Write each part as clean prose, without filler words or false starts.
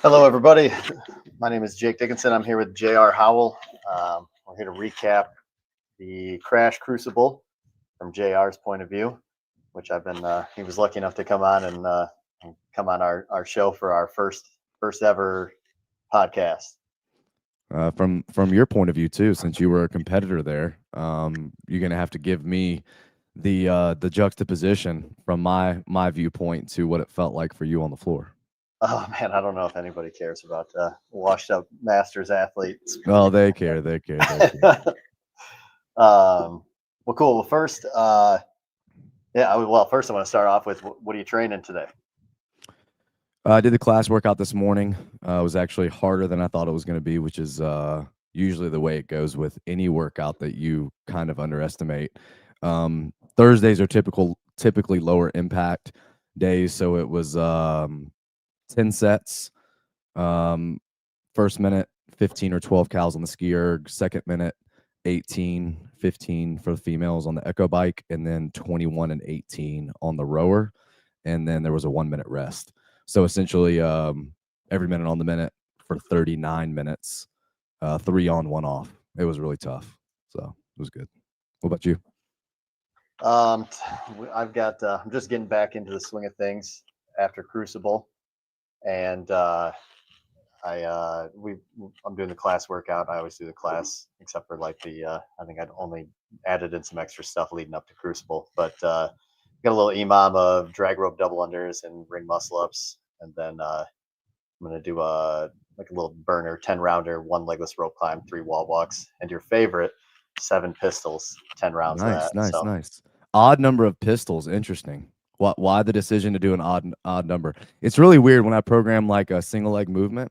Hello, everybody. My name is Jake Dickinson. I'm here with JR Howell. We're here to recap the Crash Crucible from JR's point of view, which he was lucky enough to come on and come on our show for our first ever podcast. From your point of view too, since you were a competitor there, you're gonna have to give me the juxtaposition from my viewpoint to what it felt like for you on the floor. Oh man, I don't know if anybody cares about washed up masters athletes. Oh, they care. Well, cool. Well, first, first I want to start off with what are you training today? I did the class workout this morning. It was actually harder than I thought it was going to be, which is usually the way it goes with any workout that you kind of underestimate. Thursdays are typically lower impact days, so it was 10 sets. First minute, 15 or 12 cows on the ski erg. Second minute, 18, 15 for the females on the echo bike, and then 21 and 18 on the rower. And then there was a 1 minute rest. So essentially, every minute on the minute for 39 minutes, 3 on, 1 off. It was really tough. So it was good. What about you? I'm just getting back into the swing of things after Crucible, and I'm doing the class workout. I always do the class, except for like I think I'd only added in some extra stuff leading up to Crucible, but got a little EMOM of drag rope double unders and ring muscle ups, and then I'm gonna do a little burner 10 rounder, 1 legless rope climb, 3 wall walks, and your favorite 7 pistols, 10 rounds of that. Nice. Odd number of pistols. Interesting. Why the decision to do an odd number? It's really weird when I program like a single leg movement.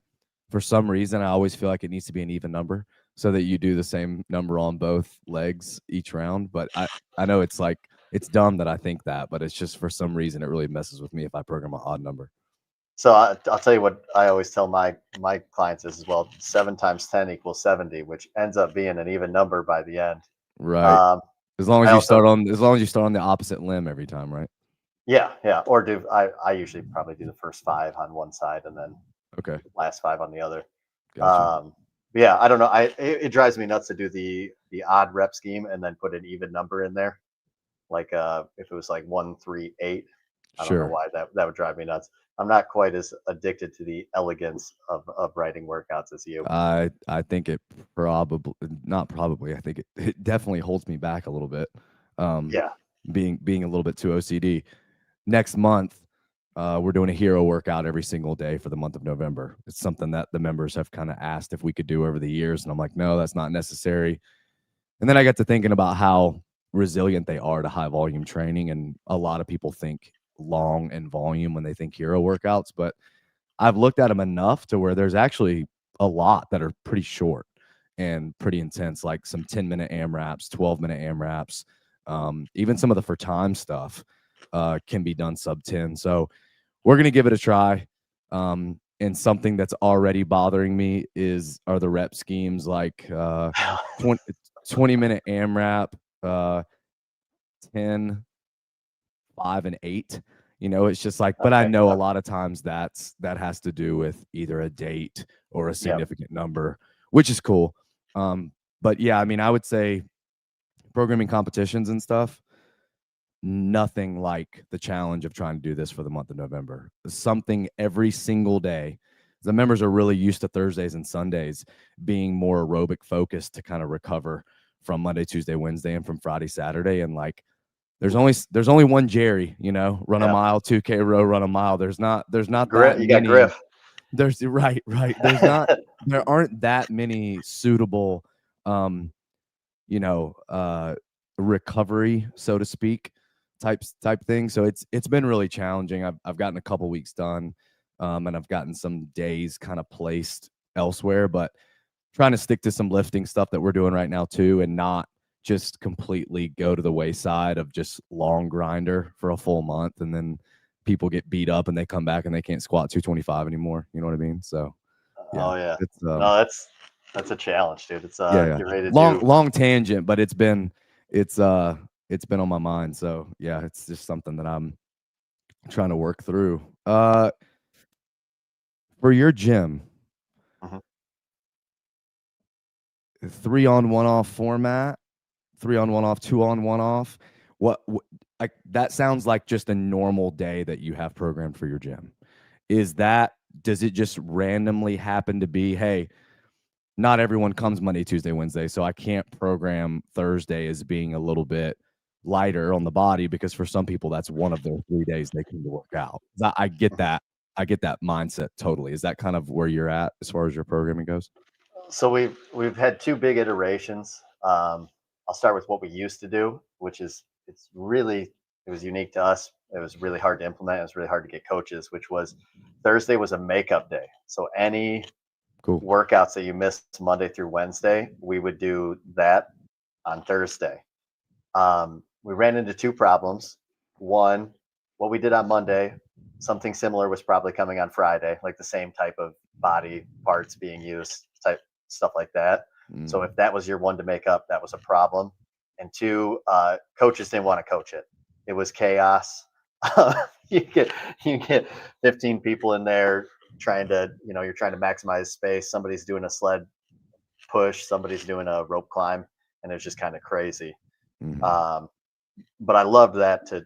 For some reason, I always feel like it needs to be an even number so that you do the same number on both legs each round. But I know it's dumb that I think that, but it's just for some reason it really messes with me if I program an odd number. So I'll tell you what I always tell my clients is, well, 7 times 10 equals 70, which ends up being an even number by the end. Right. As long as you start on the opposite limb every time, right? Yeah. Or I usually probably do the first 5 on one side and then last 5 on the other. Gotcha. Yeah, I don't know. It drives me nuts to do the odd rep scheme and then put an even number in there. Like if it was like 1, 3, 8, I don't know why that would drive me nuts. I'm not quite as addicted to the elegance of writing workouts as you. I think it not probably. I think it definitely holds me back a little bit. Yeah. Being a little bit too OCD. Next month, we're doing a hero workout every single day for the month of November. It's something that the members have kind of asked if we could do over the years. And I'm like, no, that's not necessary. And then I got to thinking about how resilient they are to high volume training. And a lot of people think long and volume when they think hero workouts, but I've looked at them enough to where there's actually a lot that are pretty short and pretty intense, like some 10-minute AMRAPs, 12-minute AMRAPs, even some of the for time stuff can be done sub 10. So we're going to give it a try. And something that's already bothering me are the rep schemes, like 20-minute AMRAP, 10, 5, and 8. It's just like, but I know a lot of times that has to do with either a date or a significant number, which is cool. But yeah, I mean, I would say programming competitions and stuff, nothing like the challenge of trying to do this for the month of November. Something every single day. The members are really used to Thursdays and Sundays being more aerobic focused to kind of recover from Monday, Tuesday, Wednesday, and from Friday, Saturday. And like, there's only one Jerry, run a mile, 2K row, run a mile. There's not Griff, that you many. Got Griff. There's right. There aren't that many suitable, recovery, so to speak, type thing. So it's been really challenging. I've gotten a couple weeks done, and I've gotten some days kind of placed elsewhere, but trying to stick to some lifting stuff that we're doing right now too, and not just completely go to the wayside of just long grinder for a full month and then people get beat up and they come back and they can't squat 225 anymore. You know what I mean? So yeah. Oh yeah. It's, no, that's a challenge, dude. It's Get ready to long tangent, but it's been on my mind. So yeah, it's just something that I'm trying to work through. For For your gym, Mhm. 3-on, 1-off format, 3-on, 1-off, 2-on, 1-off. Like that sounds like just a normal day that you have programmed for your gym. Does it just randomly happen to be, hey, not everyone comes Monday, Tuesday, Wednesday, so I can't program Thursday as being a little bit lighter on the body, because for some people that's one of their 3 days they come to work out. I get that. I get that mindset totally. Is that kind of where you're at as far as your programming goes? So we've had two big iterations. I'll start with what we used to do, which is it was unique to us. It was really hard to implement. It was really hard to get coaches. Which was Thursday was a makeup day. So any Cool. workouts that you missed Monday through Wednesday, we would do that on Thursday. We ran into two problems. One, what we did on Monday, something similar was probably coming on Friday, like the same type of body parts being used, type stuff like that. So if that was your one to make up, that was a problem. And two, coaches didn't want to coach it. It was chaos. you get you get 15 people in there trying to, you're trying to maximize space. Somebody's doing a sled push, somebody's doing a rope climb, and it's just kind of crazy. Um, but I loved that to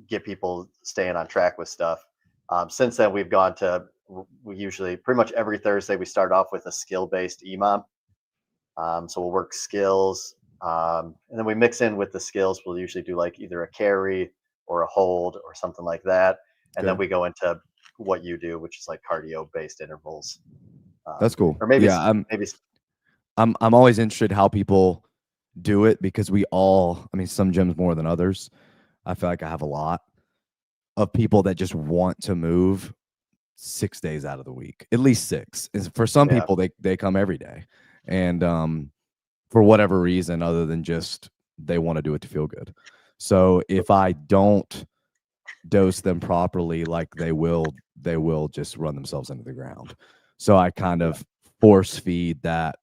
get people staying on track with stuff. Since then, we've gone to we usually pretty much every Thursday we start off with a skill based EMOM. So we'll work skills, and then we mix in with the skills. We'll usually do like either a carry or a hold or something like that, and then we go into what you do, which is like cardio based intervals. That's cool. Or maybe Yeah, maybe I'm always interested how people do it, because I mean, some gyms more than others. I feel like I have a lot of people that just want to move 6 days out of the week, at least 6. For some people, they come every day, and for whatever reason other than just they want to do it to feel good. So if I don't dose them properly, like they will just run themselves into the ground. So I kind of force feed that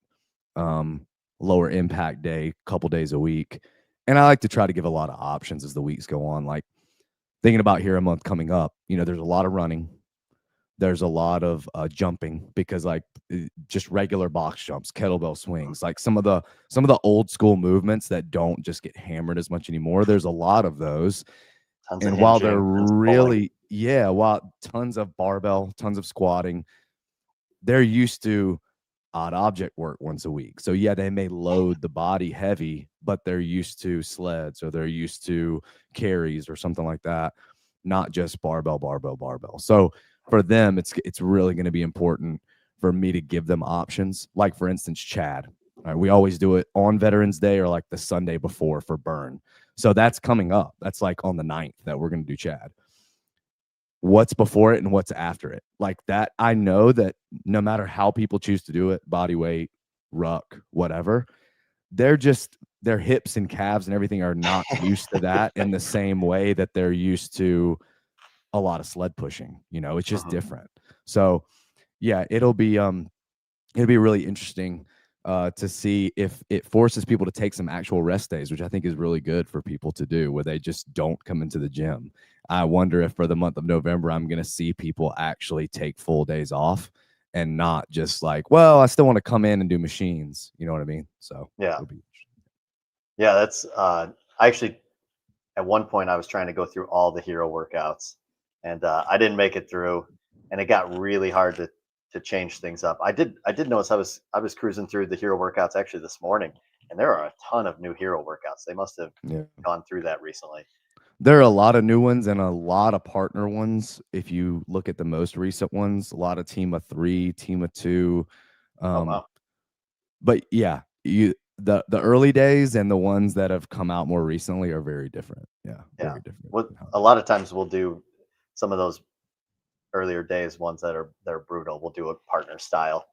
lower impact day, couple days a week. And I like to try to give a lot of options as the weeks go on. Like thinking about here a month coming up, there's a lot of running. There's a lot of jumping, because like just regular box jumps, kettlebell swings, like some of the old school movements that don't just get hammered as much anymore. There's a lot of those. And while they're really, while tons of barbell, tons of squatting, they're used to odd object work once a week. So yeah, they may load the body heavy, but they're used to sleds, or they're used to carries or something like that, not just barbell. So for them, it's really going to be important for me to give them options. Like for instance, Chad. All right, we always do it on Veterans Day or like the Sunday before for burn. So that's coming up. That's like on the 9th that we're going to do Chad. What's before it and what's after it, like that. I know that no matter how people choose to do it, body weight, ruck, whatever, their hips and calves and everything are not used to that in the same way that they're used to a lot of sled pushing. It's just different. So yeah, it'll be really interesting to see if it forces people to take some actual rest days, which I think is really good for people to do, where they just don't come into the gym. I wonder if for the month of November, I'm going to see people actually take full days off and not just like, well, I still want to come in and do machines. You know what I mean? So yeah, that's I actually at one point I was trying to go through all the hero workouts, and I didn't make it through, and it got really hard to change things up. I did notice I was cruising through the hero workouts actually this morning, and there are a ton of new hero workouts. They must have gone through that recently. There are a lot of new ones and a lot of partner ones. If you look at the most recent ones, a lot of team of 3, team of 2. Wow. But yeah, the early days and the ones that have come out more recently are very different. Very different. Well, a lot of times we'll do some of those earlier days ones that are brutal. We'll do a partner style,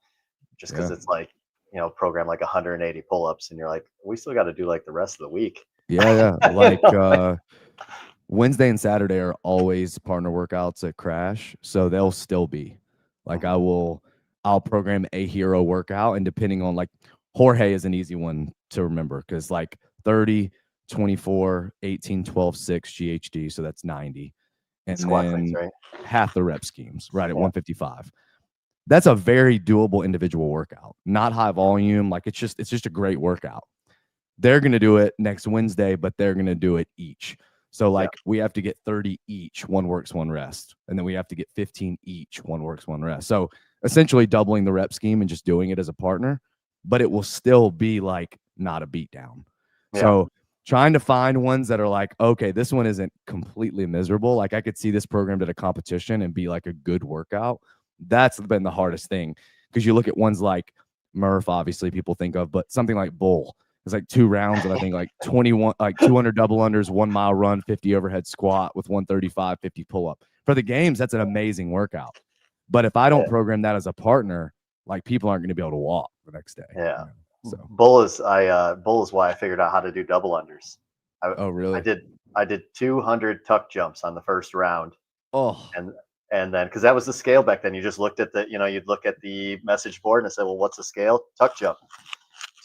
just because it's like, program like 180 pull-ups, and you're like, we still got to do like the rest of the week. Like Wednesday and Saturday are always partner workouts at Crash, so they'll still be like, I'll program a hero workout, and depending on, like, Jorge is an easy one to remember, because like 30, 24, 18, 12, 6 GHD, so that's 90, and Squat then cleans, right? half the rep schemes right at 155. that's a very doable individual workout, not high volume. Like it's just a great workout. They're going to do it next Wednesday, but they're going to do it each. So like we have to get 30 each, one works, one rest. And then we have to get 15 each, one works, one rest. So essentially doubling the rep scheme and just doing it as a partner, but it will still be like not a beat down. Yeah. So trying to find ones that are like, okay, this one isn't completely miserable. Like I could see this programmed at a competition and be like a good workout. That's been the hardest thing, because you look at ones like Murph, obviously people think of, but something like Bull. It's like 2 rounds and I think like 21, like 200 double unders, 1 mile run, 50 overhead squat with 135, 50 pull up. For the games, that's an amazing workout. But if I don't program that as a partner, like people aren't going to be able to walk the next day. Yeah. You know? So Bull is why I figured out how to do double unders. oh really? I did 200 tuck jumps on the first round. Oh, and then because that was the scale back then, you just looked at you'd look at the message board and it said, well, what's the scale? Tuck jump.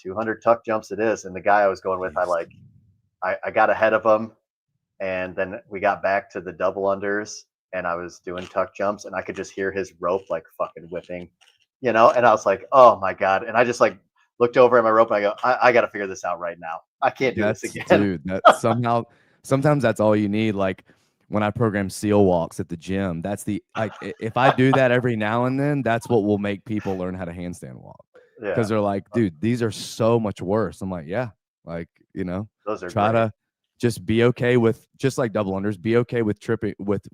200 tuck jumps it is. And the guy I was going with, I got ahead of him, and then we got back to the double unders, and I was doing tuck jumps, and I could just hear his rope like fucking whipping, and I was like, oh my God. And I just like looked over at my rope and I go, I got to figure this out right now. I can't do this again. Dude, that sometimes that's all you need. Like when I program seal walks at the gym, that's if I do that every now and then, that's what will make people learn how to handstand walk. Because they're like, dude, these are so much worse. I'm like, yeah, like, those are try great. to just be okay with, just like double unders, be okay with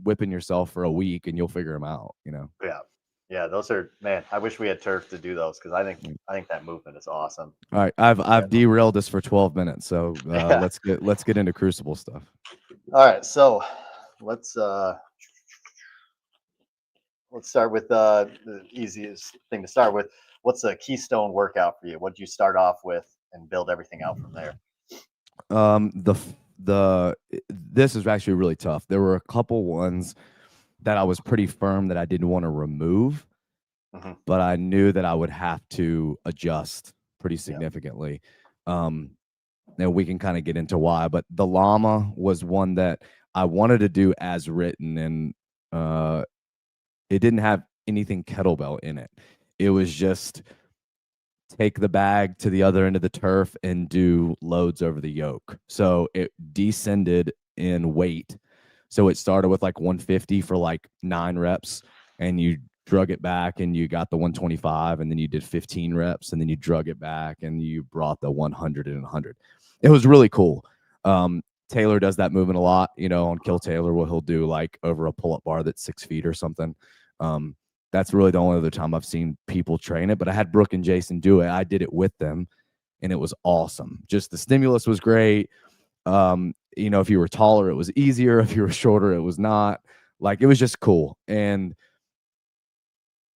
whipping yourself for a week and you'll figure them out, Yeah, those are, man, I wish we had turf to do those, because I think that movement is awesome. All right, I've derailed this for 12 minutes, so let's get into Crucible stuff. All right, so let's start with the easiest thing to start with. What's a keystone workout for you? What did you start off with and build everything out from there? This is actually really tough. There were a couple ones that I was pretty firm that I didn't want to remove, but I knew that I would have to adjust pretty significantly. And we can kind of get into why, but the llama was one that I wanted to do as written, and it didn't have anything kettlebell in it. It was just take the bag to the other end of the turf and do loads over the yoke. So it descended in weight. So it started with like 150 for like 9 reps, and you drug it back and you got the 125, and then you did 15 reps, and then you drug it back and you brought the 100 and 100. It was really cool. Taylor does that movement a lot, on Kill Taylor, what he'll do like over a pull-up bar that's 6 feet or something. That's really the only other time I've seen people train it, but I had Brooke and Jason do it. I did it with them, and it was awesome. Just the stimulus was great. If you were taller, it was easier. If you were shorter, it was not. Like, it was just cool. And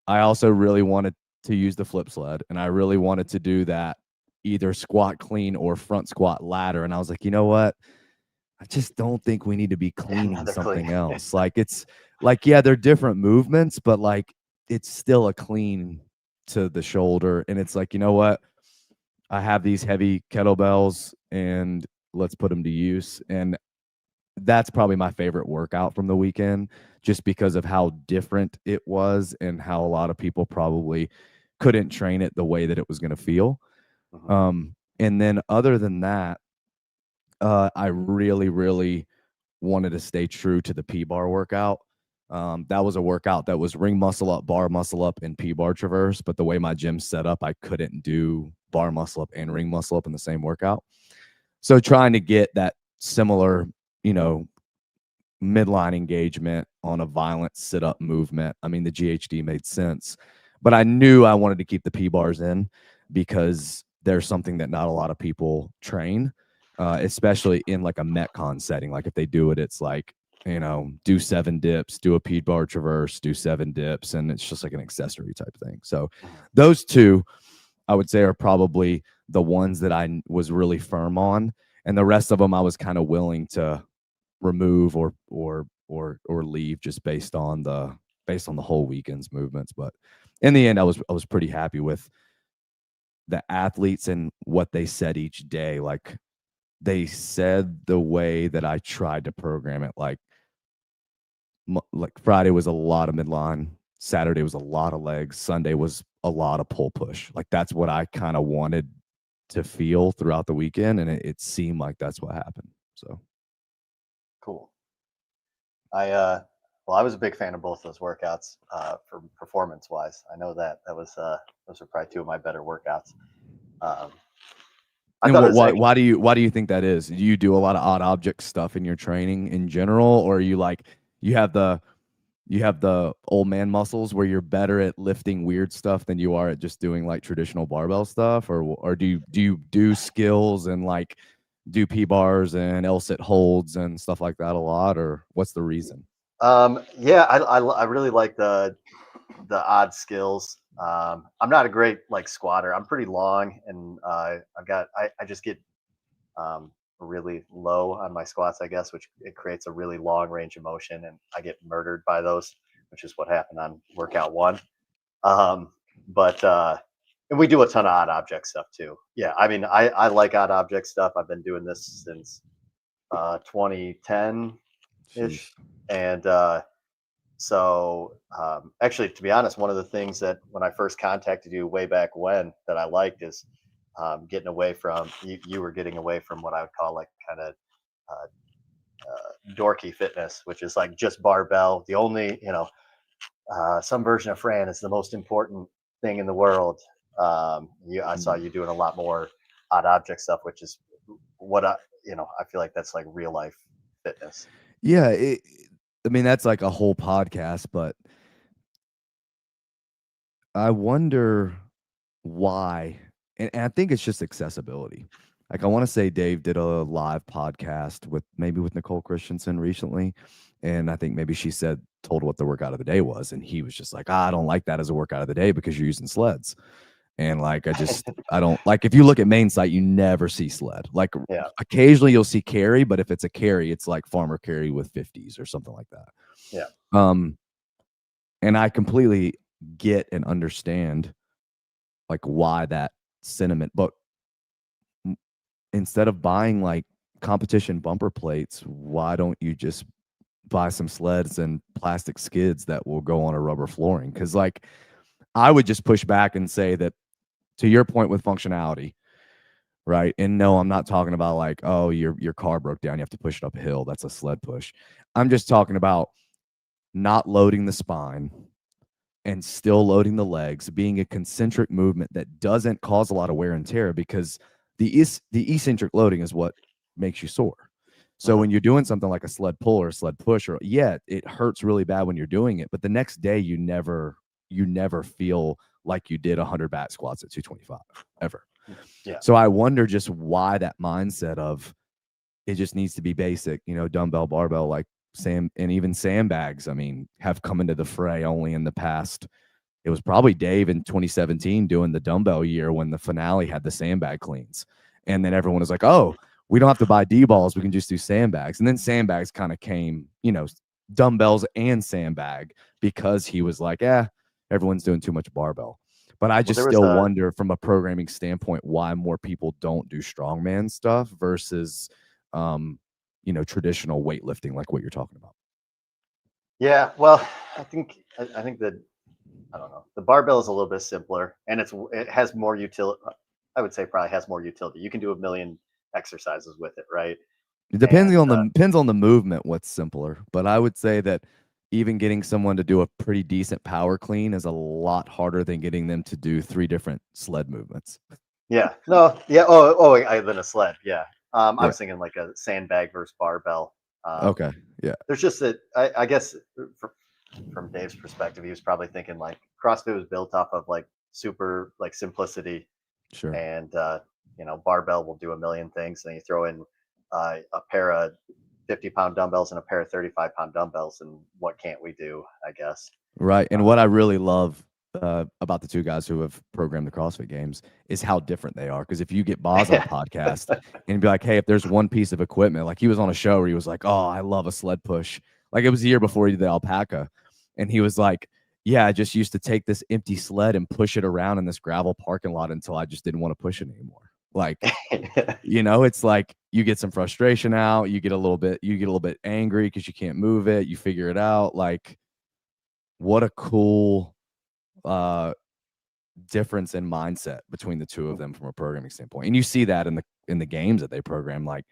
I also really wanted to use the flip sled, and I really wanted to do that either squat clean or front squat ladder. And I was like, you know what? I just don't think we need to be cleaning something else. Like, it's like, yeah, they're different movements, but like, it's still a clean to the shoulder. And it's like, you know what? I have these heavy kettlebells, and let's put them to use. And that's probably my favorite workout from the weekend, just because of how different it was and how a lot of people probably couldn't train it the way that it was going to feel. And then other than that, I really, really wanted to stay true to the P-bar workout. That was a workout that was ring muscle up, bar muscle up, and P-bar traverse. But the way my gym's set up, I couldn't do bar muscle up and ring muscle up in the same workout. So trying to get that similar, midline engagement on a violent sit-up movement. I mean, the GHD made sense, but I knew I wanted to keep the P-bars in, because there's something that not a lot of people train, especially in like a Metcon setting. Like if they do it, it's like, do 7 dips, do a P-bar traverse, do 7 dips, and it's just like an accessory type thing. So those two, I would say, are probably the ones that I was really firm on, and the rest of them I was kind of willing to remove or leave, just based on the whole weekend's movements. But in the end, I was pretty happy with the athletes and what they said each day. Like, they said the way that I tried to program it, like Friday was a lot of midline, Saturday was a lot of legs. Sunday was a lot of pull push. Like that's what I kind of wanted to feel throughout the weekend, and it seemed like that's what happened. So Cool. Well, I was a big fan of both those workouts for performance wise. I know that was those are probably two of my better workouts. I and thought it was actually, why do you think that is? Do you do a lot of odd object stuff in your training in general, or are you like you have the old man muscles where you're better at lifting weird stuff than you are at just doing like traditional barbell stuff, or do you do skills and like do P bars and L sit holds and stuff like that a lot, or what's the reason? yeah, I really like the odd skills. I'm not a great like squatter. I'm pretty long, and I just get really low on my squats, I guess, which it creates a really long range of motion, and I get murdered by those, which is what happened on workout one. But and we do a ton of odd object stuff too. Yeah, I mean, I like odd object stuff. I've been doing this since 2010 ish, Jeez. and so actually, to be honest, one of the things that when I first contacted you way back when that I liked is getting away from you were getting away from what I would call like kind of dorky fitness, which is like just barbell. The only, some version of Fran is the most important thing in the world. I saw you doing a lot more odd object stuff, which is what I feel like that's like real life fitness. Yeah, I mean that's like a whole podcast, but I wonder why, and I think it's just accessibility. Like I want to say Dave did a live podcast with Nicole Christensen recently, and I think maybe she told what the workout of the day was, and he was just like, I don't like that as a workout of the day because you're using sleds. And like I don't like, if you look at main site, you never see sled. Like Yeah. occasionally you'll see carry, but if it's a carry, it's like farmer carry with 50s or something like that. Yeah. And I completely get and understand like why that sentiment, but instead of buying like competition bumper plates, why don't you just buy some sleds and plastic skids that will go on a rubber flooring? Because like I would just push back and say that, to your point with functionality, right? And no, I'm not talking about like, oh, your car broke down, you have to push it up a hill. That's a sled push. I'm just talking about not loading the spine and still loading the legs, being a concentric movement that doesn't cause a lot of wear and tear, because the eccentric loading is what makes you sore. So when you're doing something like a sled pull or a sled push, or it hurts really bad when you're doing it, but the next day you never feel like you did 100 back squats at 225 ever. Yeah. So I wonder just why that mindset of it just needs to be basic, dumbbell, barbell, like and even sandbags, I mean, have come into the fray only in the past. It was probably Dave in 2017 doing the dumbbell year when the finale had the sandbag cleans. And then everyone was like, oh, we don't have to buy D-balls. We can just do sandbags. And then sandbags kind of came, dumbbells and sandbag, because he was like, everyone's doing too much barbell. But I just still wonder from a programming standpoint why more people don't do strongman stuff versus, traditional weightlifting, like what you're talking about. Yeah. Well, I think that, I don't know. The barbell is a little bit simpler, and it has more utility. I would say probably has more utility. You can do a million exercises with it, right? It depends on the movement what's simpler, but I would say that even getting someone to do a pretty decent power clean is a lot harder than getting them to do 3 different sled movements. Yeah. No. Yeah. Than a sled. Yeah. I was thinking like a sandbag versus barbell. Okay. Yeah. There's just that. I guess from Dave's perspective, he was probably thinking like CrossFit was built off of like super like simplicity. Sure. And barbell will do a million things. And then you throw in a pair of 50-pound dumbbells and a pair of 35-pound dumbbells, and what can't we do? I guess. Right. And what I really love about the two guys who have programmed the CrossFit Games is how different they are. Because if you get Boz on a podcast and be like, hey, if there's one piece of equipment, like he was on a show where he was like, oh, I love a sled push. Like it was a year before he did the alpaca. And he was like, yeah, I just used to take this empty sled and push it around in this gravel parking lot until I just didn't want to push it anymore. Like, it's like you get some frustration out, you get a little bit angry because you can't move it, you figure it out. Like, what a cool uh difference in mindset between the two of them from a programming standpoint. And you see that in the games that they program. Like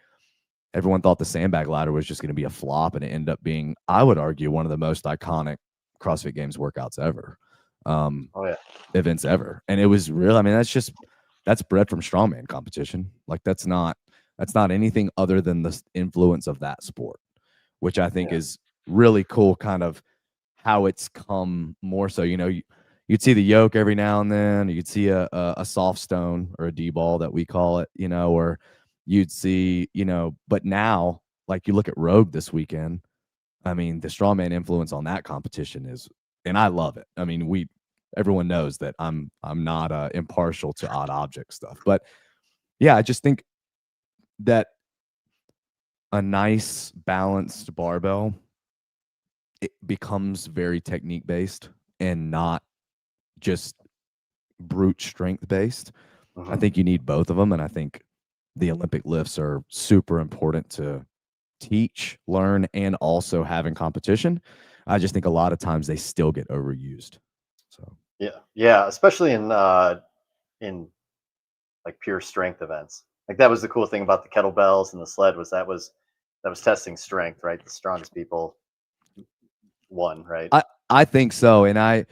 everyone thought the sandbag ladder was just going to be a flop, and it ended up being, I would argue, one of the most iconic CrossFit Games workouts ever, Oh yeah. events ever. And it was real. I mean, that's bred from strongman competition. Like that's not anything other than the influence of that sport, which I think Yeah. is really cool. Kind of how it's come more so. You know, you'd see the yoke every now and then. You'd see a soft stone or a D ball that we call it, you know, or you'd see, you know, but now, like you look at Rogue this weekend, I mean, the strongman influence on that competition is, and I love it. I mean, everyone knows that I'm not impartial to odd object stuff, but yeah, I just think that a nice balanced barbell, it becomes very technique based and not just brute strength based. I Hmm. think you need both of them, and I think the Olympic lifts are super important to teach, learn, and also have in competition. I just think a lot of times they still get overused. So Yeah. Yeah. Especially in like pure strength events. Like that was the cool thing about the kettlebells and the sled was that was testing strength, right? The strongest people won, right? I think so, and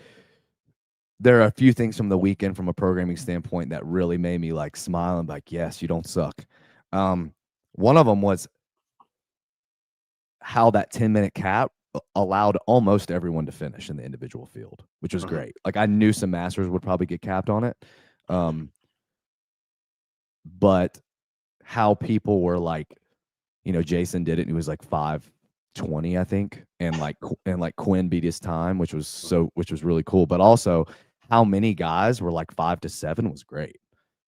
there are a few things from the weekend from a programming standpoint that really made me like smile and like, yes, you don't suck. One of them was how that 10-minute cap allowed almost everyone to finish in the individual field, which was Hmm. great. Like I knew some masters would probably get capped on it. Um, but how people were like, you know, Jason did it and he was like 5:20, I think. And like Quinn beat his time, which was really cool. But also how many guys were like 5 to 7 was great.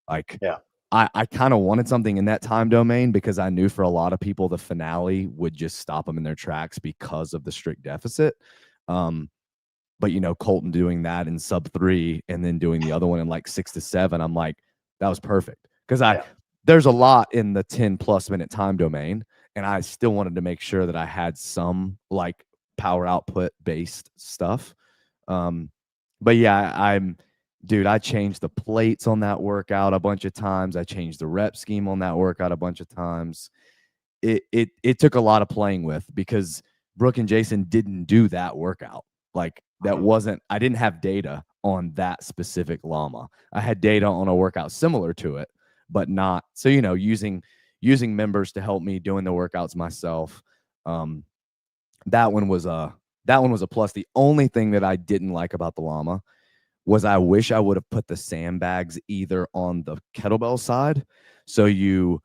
Like Yeah. I kind of wanted something in that time domain because I knew for a lot of people the finale would just stop them in their tracks because of the strict deficit. Um, but you know, Colton doing that in sub 3 and then doing the other one in like 6 to 7, I'm like, that was perfect. Because Yeah. there's a lot in the 10+ minute time domain, and I still wanted to make sure that I had some like power output based stuff. Um, but yeah, dude, I changed the plates on that workout a bunch of times. I changed the rep scheme on that workout a bunch of times. It took a lot of playing with because Brooke and Jason didn't do that workout. Like that Hmm. wasn't, I didn't have data on that specific llama. I had data on a workout similar to it, but not so, you know, using members to help me doing the workouts myself. Um, that one was a plus. The only thing that I didn't like about the llama was I wish I would have put the sandbags either on the kettlebell side, so you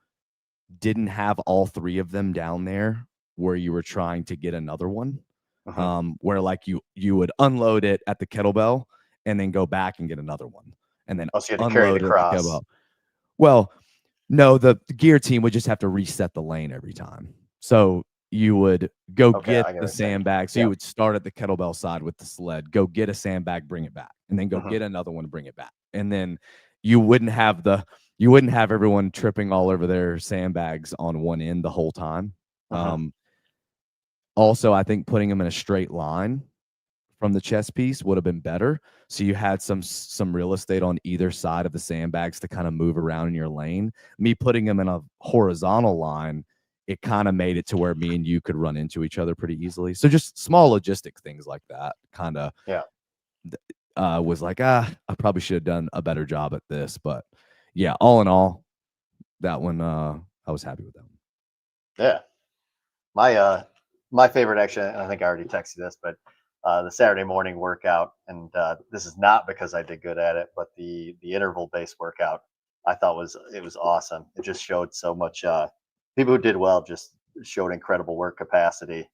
didn't have all three of them down there where you were trying to get another one. Hmm. Where like you would unload it at the kettlebell and then go back and get another one and then Oh, so you had to carry the unload it at the cross. kettlebell. Well, no, the gear team would just have to reset the lane every time. So you would go Okay, get I get what the you're saying. sandbag. So Yeah. you would start at the kettlebell side with the sled, go get a sandbag, bring it back, and then go Hmm. get another one, bring it back. And then you wouldn't have you wouldn't have everyone tripping all over their sandbags on one end the whole time. Hmm. Also, I think putting them in a straight line from the chest piece would have been better. So you had some real estate on either side of the sandbags to kind of move around in your lane. Me putting them in a horizontal line, it kind of made it to where me and you could run into each other pretty easily. So just small logistic things like that kind of Yeah. was like, I probably should have done a better job at this. But yeah, all in all, that one, I was happy with that one. Yeah. My my favorite actually, and I think I already texted this, but the Saturday morning workout, and this is not because I did good at it, but the interval based workout I thought was awesome. It just showed so much. People who did well just showed incredible work capacity,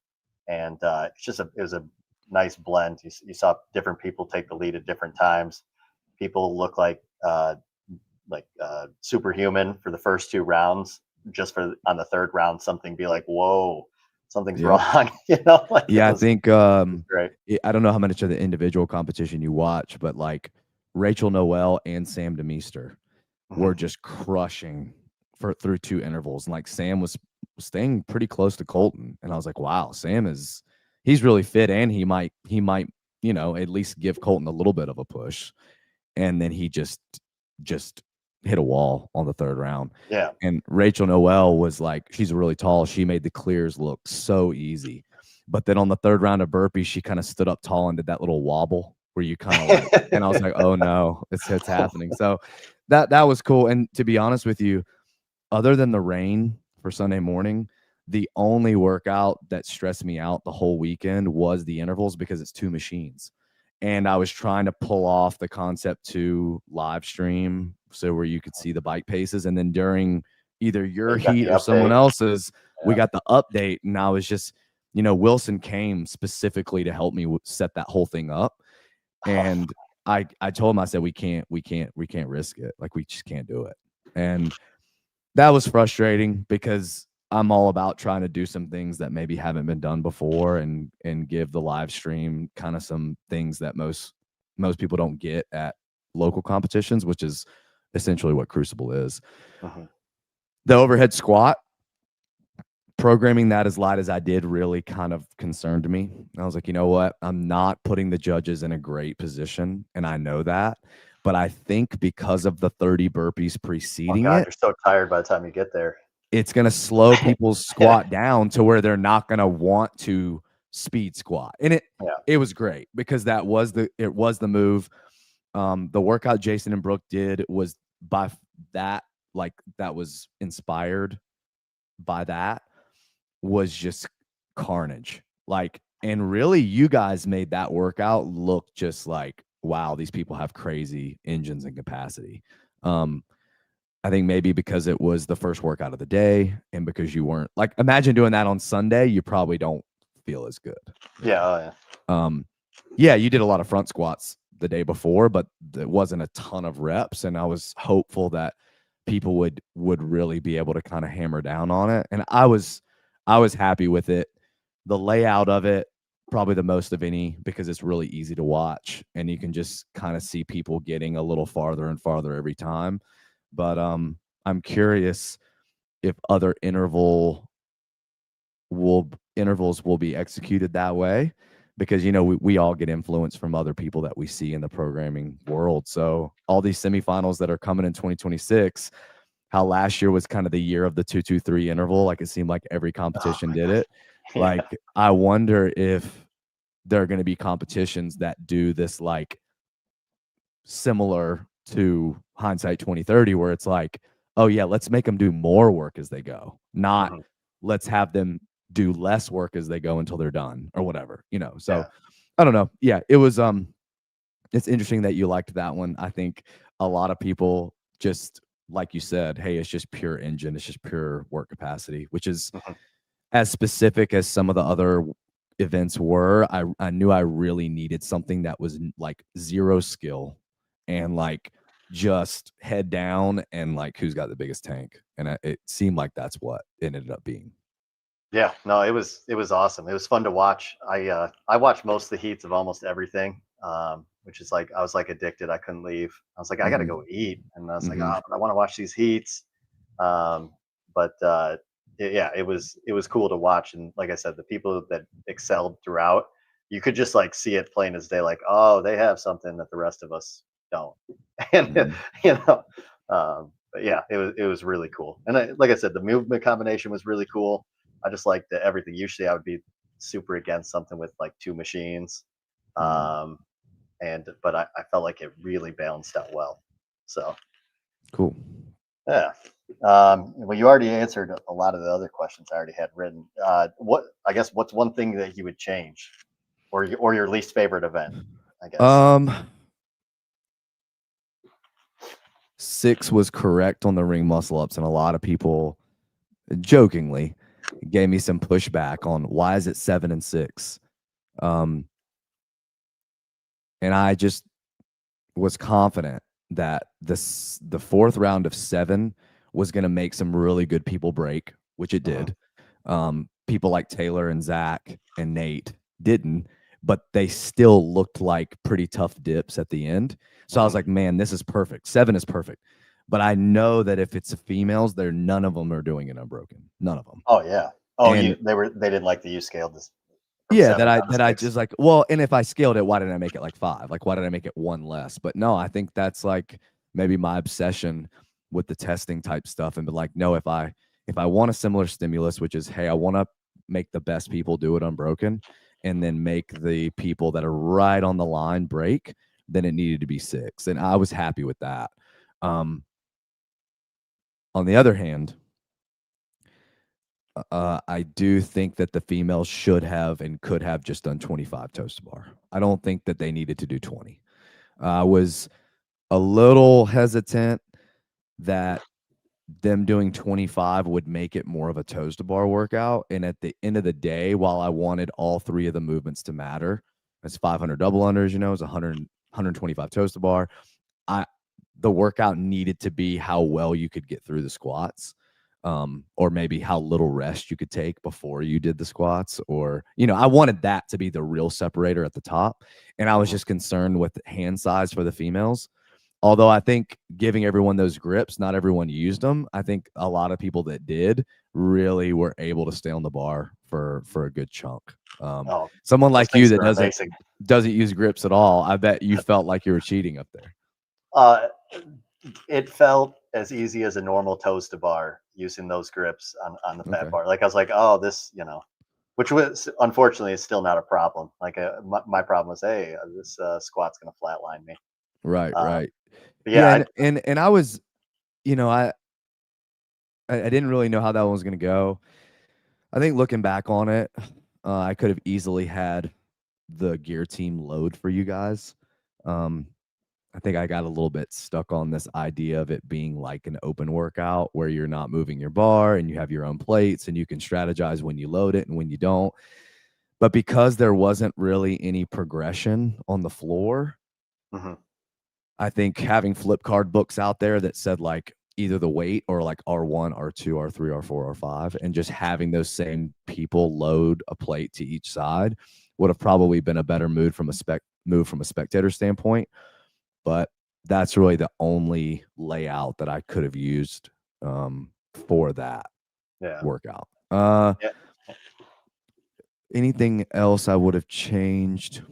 and it was a nice blend. You saw different people take the lead at different times. People look like superhuman for the first 2 rounds. Just for on the third round, something be like, whoa, something's Yep. wrong. You know, like Yeah, I think it was great. I don't know how much of the individual competition you watch, but like Rachel Noel and Sam Demeester were Hmm. just crushing through 2 intervals. And like Sam was staying pretty close to Colton. And I was like, wow, he's really fit and he might at least give Colton a little bit of a push. And then he just hit a wall on the third round. Yeah. And Rachel Noel was like, she's really tall. She made the clears look so easy. But then on the third round of burpees, she kind of stood up tall and did that little wobble where you kind of like, and I was like, oh no, it's happening. So that was cool. And to be honest with you, other than the rain for Sunday morning, the only workout that stressed me out the whole weekend was the intervals because it's 2 machines. And I was trying to pull off the concept to live stream so where you could see the bike paces. And then during either your heat or someone else's, we got the update. And I was just, Wilson came specifically to help me set that whole thing up. And I told him, I said, we can't risk it. Like, we just can't do it. And that was frustrating because I'm all about trying to do some things that maybe haven't been done before and give the live stream kind of some things that most people don't get at local competitions, which is essentially what Crucible is. The overhead squat, programming that as light as I did really kind of concerned me. I was like, you know what? I'm not putting the judges in a great position, and I know that. But I think because of the 30 burpees preceding it, you're so tired by the time you get there. It's going to slow people's squat down to where they're not going to want to speed squat. And it was great because it was the move. The workout Jason and Brooke did was that was inspired by that, was just carnage. And really you guys made that workout look just like, wow, these people have crazy engines and capacity. I think maybe because it was the first workout of the day and because you weren't imagine doing that on Sunday, you probably don't feel as good. Yeah. Yeah, you did a lot of front squats the day before, but it wasn't a ton of reps. And I was hopeful that people would really be able to kind of hammer down on it. And I was happy with it. The layout of it, probably the most of any, because it's really easy to watch and you can just kind of see people getting a little farther and farther every time. But I'm curious if other intervals will be executed that way, because we all get influence from other people that we see in the programming world. So all these semifinals that are coming in 2026, how last year was kind of the year of the 2-2-3 interval, it seemed like every competition did it. Yeah. I wonder if there are going to be competitions that do this similar to hindsight 2030, where it's oh yeah, let's make them do more work as they go, not let's have them do less work as they go until they're done or whatever, so yeah. I don't know. Yeah, it was it's interesting that you liked that one. I think a lot of people just, like you said, hey, it's just pure engine, it's just pure work capacity, which is as specific as some of the other events were. I knew I really needed something that was zero skill and just head down and who's got the biggest tank. And it seemed like that's what it ended up being. Yeah, no, it was awesome. It was fun to watch. I watched most of the heats of almost everything, which is I was addicted. I couldn't leave. I was I got to go eat. And I was I want to watch these heats. Yeah, it was cool to watch. And like I said, the people that excelled throughout, you could just see it plain as day, oh, they have something that the rest of us don't. And but yeah, it was really cool. And like I said, the movement combination was really cool. I just liked everything. Usually I would be super against something with 2 machines. But I felt like it really balanced out well. So cool. Yeah. Well, you already answered a lot of the other questions I already had written. What's one thing that you would change, or your least favorite event, I guess? 6 was correct on the ring muscle ups, and a lot of people jokingly gave me some pushback on why is it 7 and 6. And I just was confident that the 4th round of 7 was going to make some really good people break, which it did. People like Taylor and Zach and Nate didn't, but they still looked like pretty tough dips at the end. So I was like, man, this is perfect. 7 is perfect. But I know that if it's females, none of them are doing it unbroken. None of them. Oh yeah. Oh, and they didn't like the U scale. from Yeah, 7 down to that I 6. just like, well, and if I scaled it, why didn't I make it like 5? Like, why did I make it 1 less? But no, I think that's like maybe my obsession with the testing type stuff, and be like, no, if I want a similar stimulus, which is, hey, I want to make the best people do it unbroken, and then make the people that are right on the line break, then it needed to be 6, and I was happy with that. On the other hand, I do think that the females should have and could have just done 25 toes to bar. I don't think that they needed to do 20. I was a little hesitant that them doing 25 would make it more of a toes to bar workout. And at the end of the day, while I wanted all 3 of the movements to matter, it's 500 double unders, you know, it's 125 toes to bar. The workout needed to be how well you could get through the squats. Or maybe how little rest you could take before you did the squats, or, you know, I wanted that to be the real separator at the top. And I was just concerned with hand size for the females. Although I think giving everyone those grips, not everyone used them. I think a lot of people that did really were able to stay on the bar for a good chunk. Someone Those like you things that are amazing. doesn't use grips at all, I bet you felt like you were cheating up there. It felt as easy as a normal toes to bar using those grips on the fat bar. Like I was like, oh, this, you know, which was unfortunately is still not a problem. Like my problem was, hey, this squat's gonna flatline me. Right. Yeah, And I was, you know, I didn't really know how that one was going to go. I think looking back on it, I could have easily had the gear team load for you guys. I think I got a little bit stuck on this idea of it being like an open workout where you're not moving your bar and you have your own plates and you can strategize when you load it and when you don't. But because there wasn't really any progression on the floor, I think having flip card books out there that said like either the weight or like R1, R2, R3, R4, R5, and just having those same people load a plate to each side would have probably been a better move from a spectator standpoint. But that's really the only layout that I could have used for that workout. Anything else I would have changed?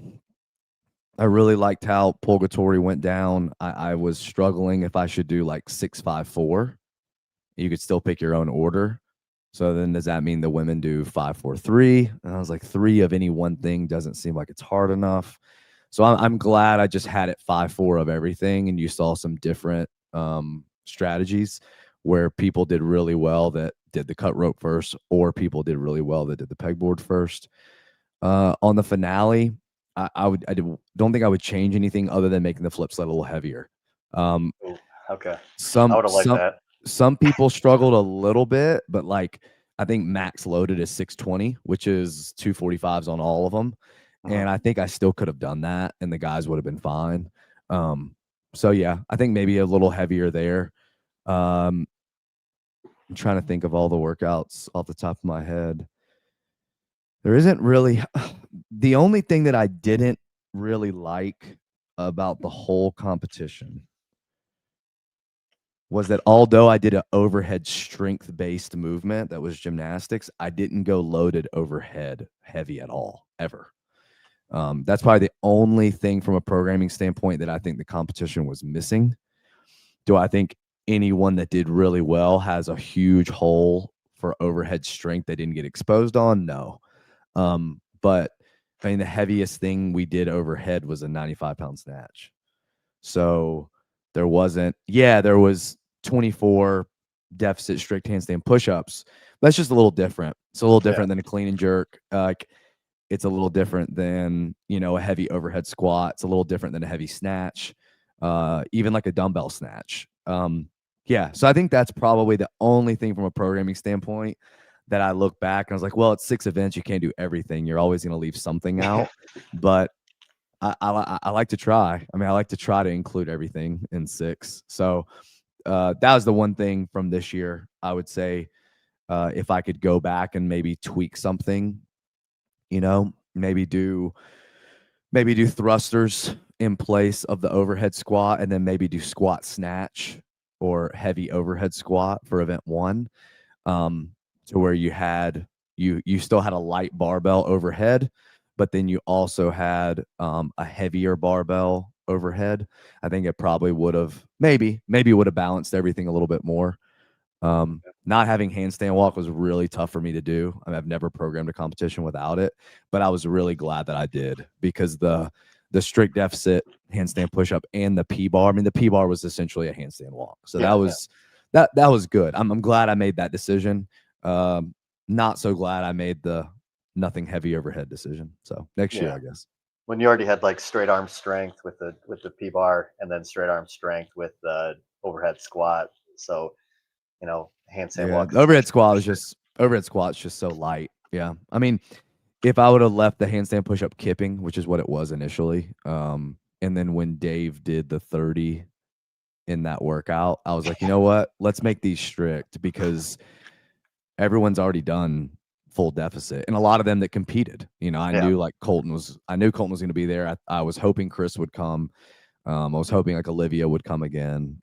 I really liked how Purgatory went down. I was struggling if I should do like 6-5-4. You could still pick your own order. So then does that mean the women do 5-4-3? And I was like, 3 of any one thing doesn't seem like it's hard enough. So I'm glad I just had it 5-4 of everything, and you saw some different strategies where people did really well that did the cut rope first, or people did really well that did the pegboard first. On the finale, I don't think I would change anything other than making the flip sled a little heavier. Okay. I would have liked that. Some people struggled a little bit, but like I think max loaded is 620, which is 245s on all of them. And I think I still could have done that and the guys would have been fine. So yeah, I think maybe a little heavier there. I'm trying to think of all the workouts off the top of my head. There isn't really the only thing that I didn't really like about the whole competition was that although I did an overhead strength-based movement that was gymnastics, I didn't go loaded overhead heavy at all, ever. That's probably the only thing from a programming standpoint that I think the competition was missing. Do I think anyone that did really well has a huge hole for overhead strength they didn't get exposed on? No. But I mean, the heaviest thing we did overhead was a 95-pound snatch. So there was 24 deficit strict handstand push-ups. That's just a little different. It's a little different than a clean and jerk. It's a little different than, you know, a heavy overhead squat. It's a little different than a heavy snatch, even like a dumbbell snatch. So I think that's probably the only thing from a programming standpoint that I look back and I was like, well, it's 6 events. You can't do everything. You're always going to leave something out. But I like to try. I mean, I like to try to include everything in 6. So that was the one thing from this year. I would say if I could go back and maybe tweak something, you know, maybe do thrusters in place of the overhead squat, and then maybe do squat snatch or heavy overhead squat for event 1, to where you still had a light barbell overhead, but then you also had a heavier barbell overhead. I think it probably would have maybe would have balanced everything a little bit more. Not having handstand walk was really tough for me to do. I mean, I've never programmed a competition without it, but I was really glad that I did, because the strict deficit handstand push-up and the P-bar, I mean, the P-bar was essentially a handstand walk. So that was that was good. I'm glad I made that decision. Not so glad I made the nothing heavy overhead decision. So next year, I guess. When you already had like straight arm strength with the P-bar, and then straight arm strength with the overhead squat. So, you know, handstand walk. The overhead squat's just so light. Yeah. I mean, if I would have left the handstand push-up kipping, which is what it was initially, and then when Dave did the 30 in that workout, I was like, you know what? Let's make these strict, because everyone's already done full deficit, and a lot of them that competed. You know, I knew Colton was going to be there. I was hoping Chris would come. I was hoping like Olivia would come again.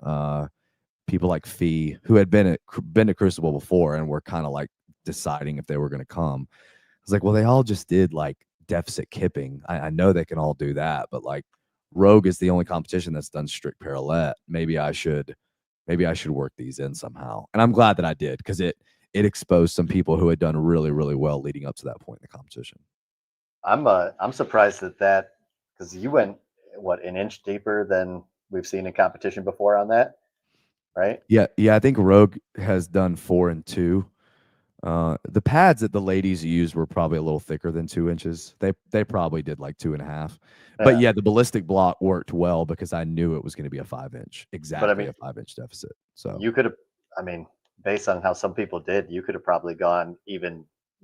People like Fee, who had been to Crucible before and were kind of like deciding if they were going to come. I was like, well, they all just did like deficit kipping. I know they can all do that, but like Rogue is the only competition that's done strict parallel. Maybe I should work these in somehow. And I'm glad that I did, because it exposed some people who had done really, really well leading up to that point in the competition. I'm surprised that because you went an inch deeper than we've seen in competition before on that, right? Yeah. I think Rogue has done 4 and 2. The pads that the ladies used were probably a little thicker than 2 inches. They probably did like 2.5. But yeah, the ballistic block worked well, because I knew it was going to be a 5-inch, exactly. But I mean, a 5-inch deficit. So you could have, I mean, based on how some people did, you could have probably gone even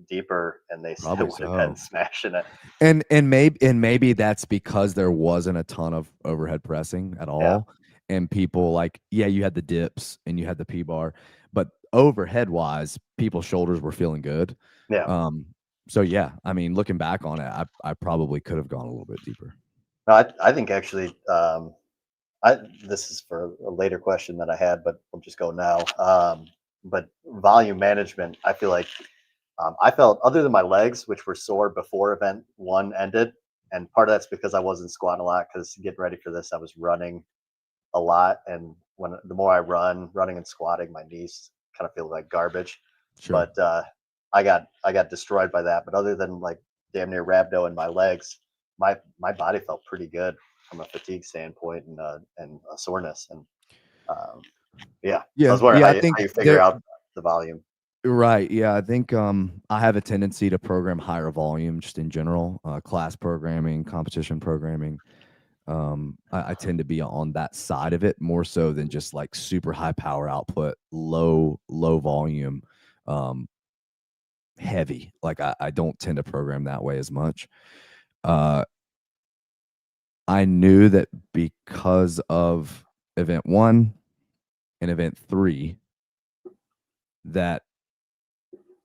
deeper, and they still would have been smashing it. And maybe that's because there wasn't a ton of overhead pressing at all. And people like, you had the dips and you had the P-bar, but overhead wise, people's shoulders were feeling good. So yeah, I mean, looking back on it, I probably could have gone a little bit deeper. No, I think actually, this is for a later question that I had, but we'll just go now. But volume management, I feel like I felt, other than my legs, which were sore before event 1 ended, and part of that's because I wasn't squatting a lot, because getting ready for this, I was running a lot, and the more I running and squatting, my knees kind of feel like garbage. Sure. But I got destroyed by that. But other than like damn near rhabdo in my legs, my body felt pretty good from a fatigue standpoint and a soreness. And I was wondering how you figure out the volume. Right. Yeah. I think I have a tendency to program higher volume just in general, class programming, competition programming. I tend to be on that side of it more so than just like super high power output, low volume, heavy. Like I don't tend to program that way as much. I knew that because of event 1 and event 3 that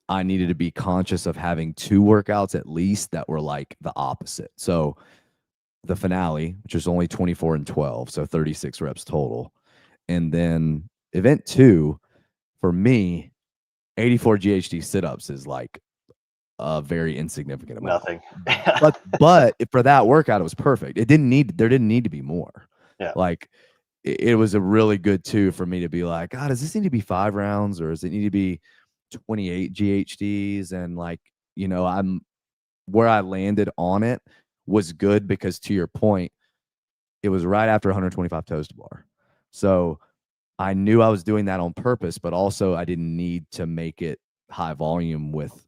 I needed to be conscious of having 2 workouts at least that were like the opposite. So the finale, which is only 24 and 12, so 36 reps total. And then event 2, for me, 84 GHD sit-ups is like a very insignificant amount. Nothing. but for that workout, it was perfect. There didn't need to be more. Yeah. Like it was a really good 2 for me to be like, God, does this need to be 5 rounds, or does it need to be 28 GHDs? And like, you know, where I landed on it was good, because to your point, it was right after 125 toes to bar. So I knew I was doing that on purpose, but also I didn't need to make it high volume with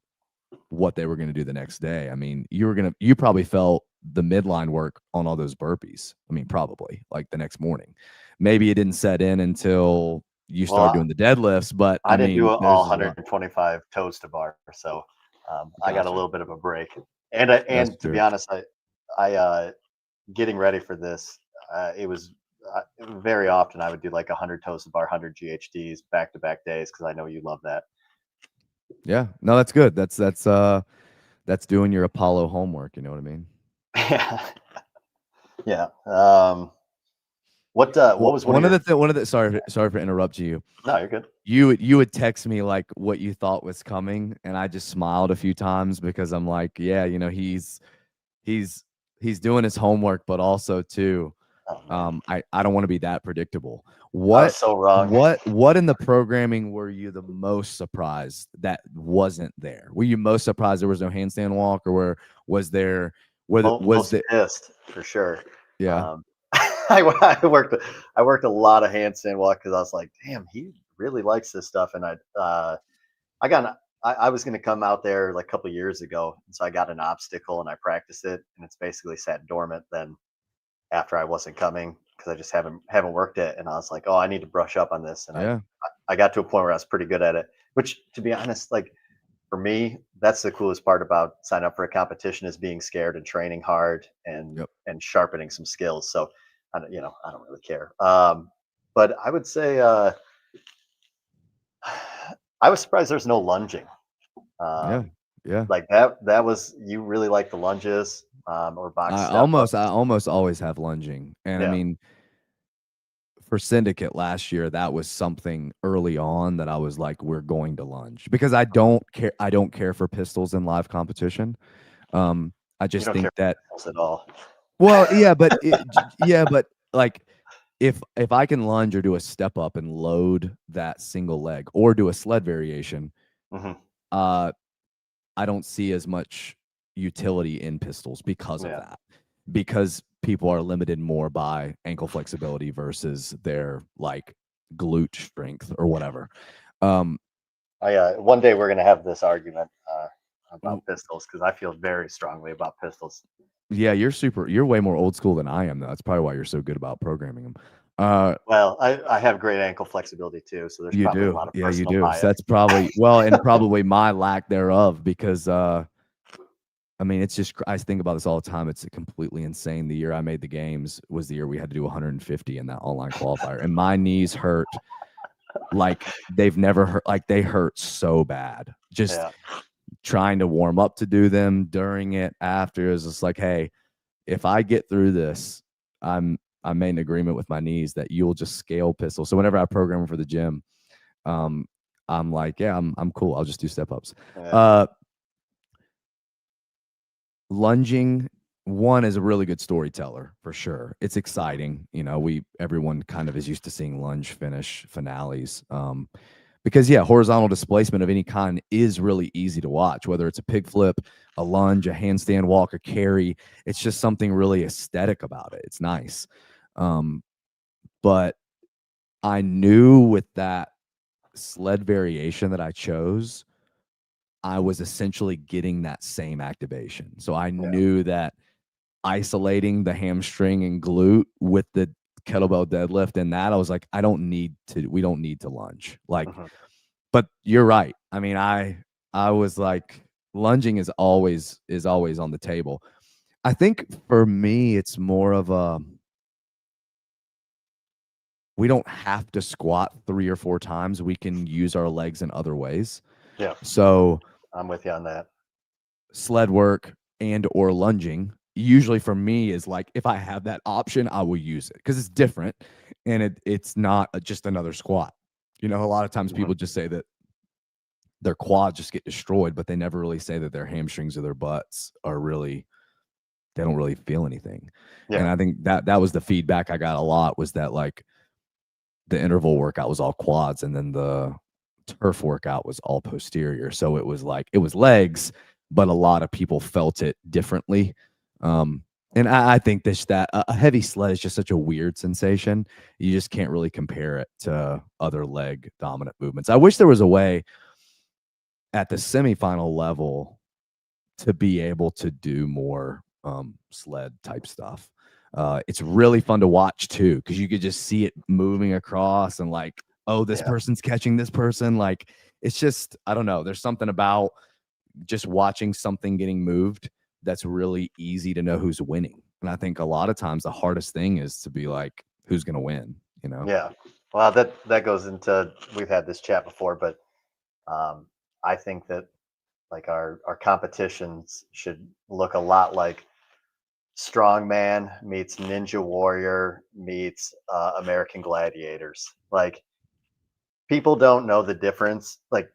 what they were going to do the next day. I mean, you probably felt the midline work on all those burpees. I mean, probably like the next morning. Maybe it didn't set in until you start doing the deadlifts, but I didn't do all 125 toes to bar. So I got a little bit of a break. And to be honest, I getting ready for this, it was very often I would do like 100 toes to bar, 100 GHDs back-to-back days, because I know you love that. Yeah, no, that's good. That's doing your Apollo homework. You know what I mean? Yeah. What was one of the sorry for interrupting you. No, you're good. You would text me like what you thought was coming, and I just smiled a few times, because I'm like, yeah, you know, he's he's doing his homework, but also too, Oh, man. I don't want to be that predictable. I was so wrong. What in the programming were you the most surprised that wasn't there? Were you most surprised there was no handstand walk, or was there Most pissed for sure. yeah, I worked a lot of handstand walk because I was like, damn, he really likes this stuff, and I was going to come out there like a couple of years ago, and so I got an obstacle and I practiced it, and it's basically sat dormant then after I wasn't coming because I just haven't worked it, and I was like, oh, I need to brush up on this, and yeah, I got to a point where I was pretty good at it, which to be honest, like for me, that's the coolest part about signing up for a competition is being scared and training hard yep, and sharpening some skills. So I don't really care. But I would say I was surprised there's no lunging. yeah, Um, yeah. like that was you really like the lunges or box step I ups. almost always have lunging, and I Yeah. mean, for Syndicate last year, that was something early on that I was like, we're going to lunge because I don't care for pistols in live competition. I You just don't care think that, at all. well, yeah, but like if I can lunge or do a step up and load that single leg or do a sled variation, Hmm. uh, I don't see as much utility in pistols because of Yeah. that. Because people are limited more by ankle flexibility versus their like glute strength or whatever. Um, One day we're gonna have this argument w- about pistols because I feel very strongly about pistols. yeah, you're way more old school than I am, though. That's probably why you're so good about programming them. Well, I have great ankle flexibility too, so there's You probably a do. lot of Yeah, you personal do. So bias. that's probably, well, and probably my lack thereof because I mean, it's just I think about this all the time. It's completely insane. The year I made the games was the year we had to do 150 in that online qualifier, and my knees hurt like they've never hurt. Like they hurt so bad. Just Yeah. trying to warm up to do them during it, after is just like, hey, if I get through this, I made an agreement with my knees that you'll just scale pistol. So whenever I program for the gym, um, I'm like, yeah, I'm cool. I'll just do step ups. Yeah. Uh, Lunging, one, is a really good storyteller for sure. It's exciting. You know, everyone kind of is used to seeing lunge finish finales. Because yeah, horizontal displacement of any kind is really easy to watch, whether it's a pig flip, a lunge, a handstand walk, a carry. It's just something really aesthetic about it. It's nice. Um, but I knew with that sled variation that I chose, I was essentially getting that same activation. So I Yeah. knew that isolating the hamstring and glute with the kettlebell deadlift and that, I was like, we don't need to lunge. Like, Hmm. but you're right. I mean, I was like, lunging is always on the table. I think for me, it's more of a, we don't have to squat 3 or 4 times. We can use our legs in other ways. Yeah. So I'm with you on that. sled work and or lunging usually for me is like, if I have that option, I will use it because it's different and it's not just another squat. You know, a lot of times Hmm. people just say that their quads just get destroyed, but they never really say that their hamstrings or their butts are really, they don't really feel anything. And Yeah. I think that was the feedback I got a lot, was that like the interval workout was all quads and then the turf workout was all posterior. So it was like, it was legs, but a lot of people felt it differently. And I think that a heavy sled is just such a weird sensation. You just can't really compare it to other leg dominant movements. I wish there was a way at the semifinal level to be able to do more sled type stuff. It's really fun to watch too, because you could just see it moving across and like, oh, this Yeah. person's catching this person. Like, it's just, I don't know. There's something about just watching something getting moved that's really easy to know who's winning. And I think a lot of times the hardest thing is to be like, who's going to win, you know? Yeah. Well, that goes into, we've had this chat before, but um, I think that like our competitions should look a lot like strongman meets ninja warrior meets American gladiators. Like people don't know the difference. Like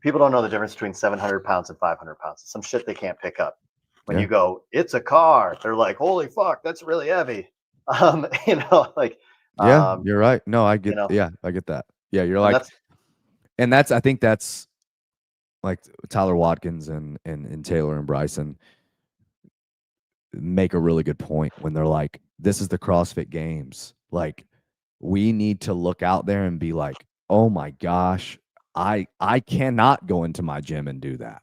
people don't know the difference between 700 pounds and 500 pounds. Some shit they can't pick up. when you go, it's a car, they're like, holy fuck, that's really heavy. Like, Yeah, you're right. No, I get that. Yeah, you're and like, that's and I think that's like Tyler Watkins and Taylor and Bryson make a really good point when they're like, this is the CrossFit Games. Like, we need to look out there and be like, oh my gosh, I cannot go into my gym and do that.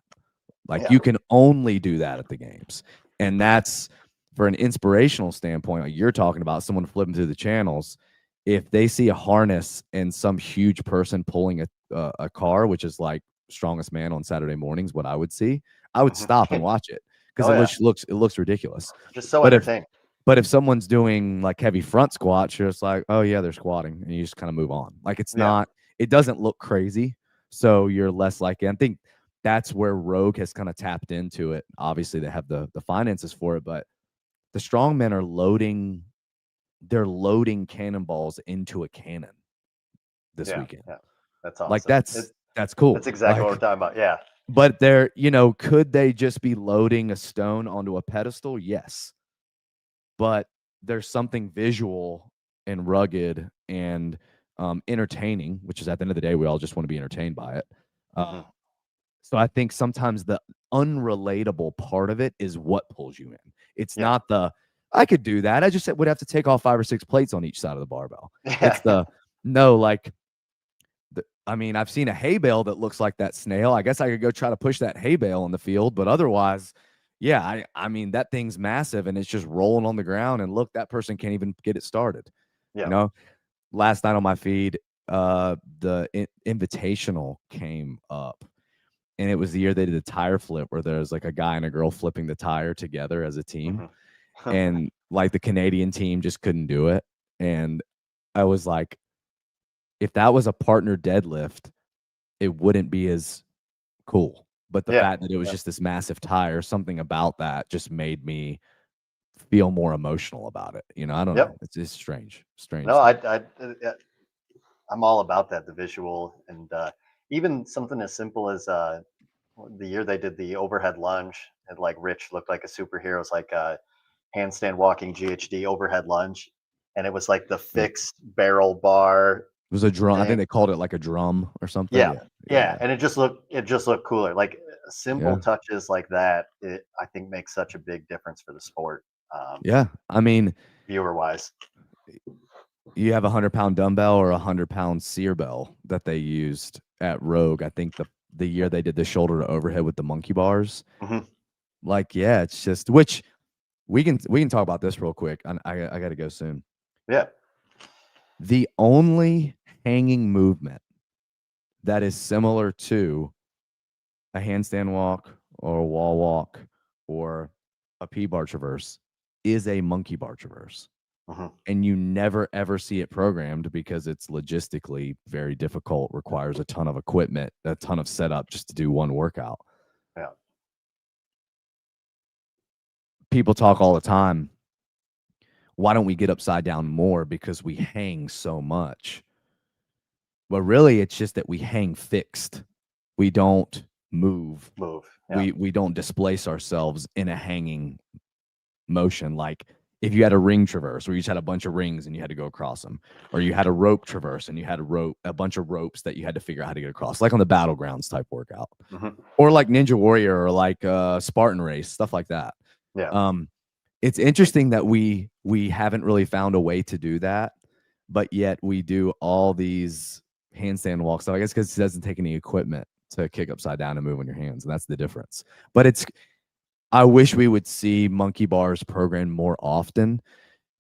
Like, you can only do that at the games. And that's for an inspirational standpoint, like you're talking about, someone flipping through the channels. If they see a harness and some huge person pulling a car, which is like Strongest Man on Saturday mornings, what I would see, I would stop and watch it because it looks ridiculous. just so But entertaining. But if someone's doing like heavy front squats, you're just like, oh yeah, they're squatting, and you just kind of move on. Like, it's not, it doesn't look crazy, so you're less likely. I think that's where Rogue has kind of tapped into it. Obviously, they have the finances for it, but the strongmen are loading cannonballs into a cannon this weekend. Yeah, that's awesome. Like, that's cool. That's exactly what we're talking about. Yeah. But they're, could they just be loading a stone onto a pedestal? Yes. But there's something visual and rugged and entertaining, which is, at the end of the day, we all just want to be entertained by it. So I think sometimes the unrelatable part of it is what pulls you in. It's not I could do that. I just would have to take off 5 or 6 plates on each side of the barbell. It's I mean, I've seen a hay bale that looks like that snail. I guess I could go try to push that hay bale in the field, but otherwise, yeah, I mean, that thing's massive and it's just rolling on the ground. And look, that person can't even get it started. Last night on my feed, the Invitational came up, and it was the year they did the tire flip, where there's like a guy and a girl flipping the tire together as a team. And like, the Canadian team just couldn't do it. And I was like, if that was a partner deadlift, it wouldn't be as cool. But the fact that it was just this massive tire, something about that just made me feel more emotional about it. I don't know. It's strange. No, I'm all about that, the visual, and even something as simple as the year they did the overhead lunge, and like Rich looked like a superhero. It's like a handstand walking GHD overhead lunge, and it was like the fixed barrel bar. It was a drum. I think they called it like a drum or something. Yeah. And it just looked cooler. Like, simple touches like that, I think makes such a big difference for the sport. I mean, viewer wise, you have a 100-pound dumbbell or a 100-pound sear bell that they used at Rogue. I think the year they did the shoulder to overhead with the monkey bars. Like, yeah, it's just, which we can talk about this real quick. I got to go soon. Yeah. The only hanging movement that is similar to a handstand walk or a wall walk or a P-bar traverse is a monkey bar traverse. And you never ever see it programmed because it's logistically very difficult, requires a ton of equipment, a ton of setup just to do one workout. Yeah. People talk all the time, why don't we get upside down more? Because we hang so much. But really, it's just that we hang fixed. We don't move. Yeah. We don't displace ourselves in a hanging motion. Like, if you had a ring traverse where you just had a bunch of rings and you had to go across them, or you had a rope traverse and you had a bunch of ropes that you had to figure out how to get across, like on the Battlegrounds type workout, or like Ninja Warrior, or like Spartan Race, stuff like that. It's interesting that we haven't really found a way to do that, but yet we do all these handstand walks. So I guess because it doesn't take any equipment to kick upside down and move on your hands, and that's the difference. But I wish we would see monkey bars programmed more often,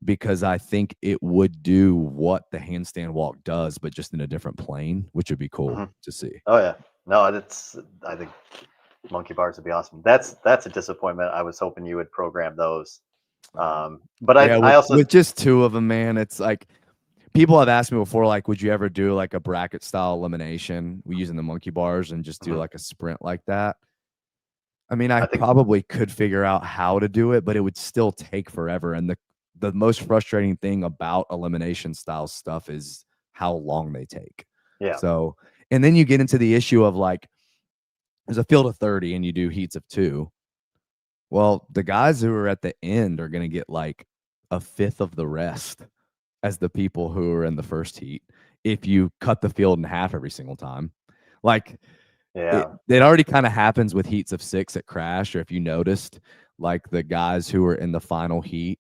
because I think it would do what the handstand walk does, but just in a different plane, which would be cool to see. Oh yeah, no, I think monkey bars would be awesome. That's a disappointment. I was hoping you would program those. But I also, with just 2 of them, man, it's like, people have asked me before, like, would you ever do like a bracket style elimination using the monkey bars and just do like a sprint like that? I mean, I probably could figure out how to do it, but it would still take forever. And the most frustrating thing about elimination style stuff is how long they take. Yeah. So, and then you get into the issue of like, there's a field of 30 and you do heats of 2. Well, the guys who are at the end are going to get like a fifth of the rest as the people who are in the first heat if you cut the field in half every single time. Like it Yeah. already kind of happens with heats of 6 at Crash, or if you noticed, like the guys who were in the final heat,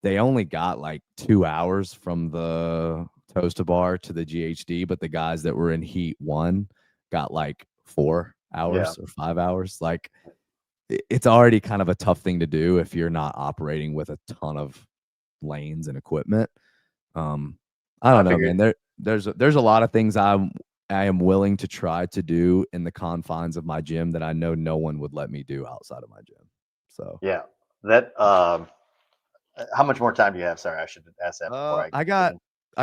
they only got like 2 hours from the toaster bar to the GHD, but the guys that were in heat 1 got like 4 Yeah. hours or 5 hours. Like it's already kind of a tough thing to do if you're not operating with a ton of lanes and equipment. I I don't know, figured. man. There's a lot of things I am willing to try to do in the confines of my gym that I know no one would let me do outside of my gym. So Yeah. That. How much more time do you have? Sorry, I should ask that before I I get got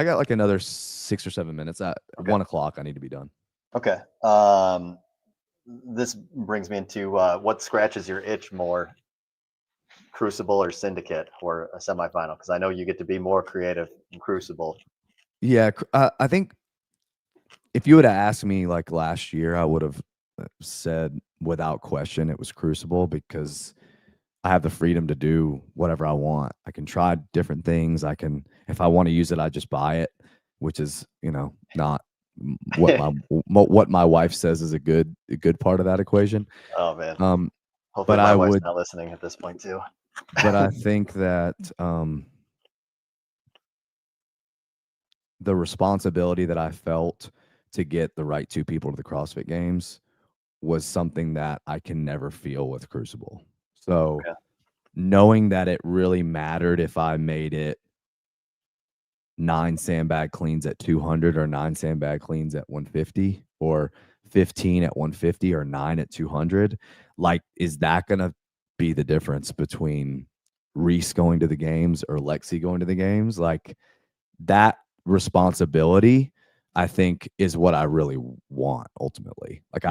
in. like another 6 or 7 minutes. At Okay. 1 o'clock, I need to be done. Okay. This brings me into what scratches your itch more, Crucible or Syndicate for a semifinal? Because I know you get to be more creative in Crucible. Yeah, I think if you would have asked me like last year, I would have said without question it was Crucible because I have the freedom to do whatever I want. I can try different things. I can, if I want to use it, I just buy it, which is, not what my wife says is a good part of that equation. Oh man. Um, Hopefully but my I wife's would, not listening at this point too. but I think that the responsibility that I felt to get the right 2 people to the CrossFit Games was something that I can never feel with Crucible. So Okay. knowing that it really mattered if I made it 9 sandbag cleans at 200 or 9 sandbag cleans at 150 or 15 at 150 or 9 at 200, like, is that going to be the difference between Reese going to the games or Lexi going to the games? Like, that responsibility, I think, is what I really want ultimately. Like,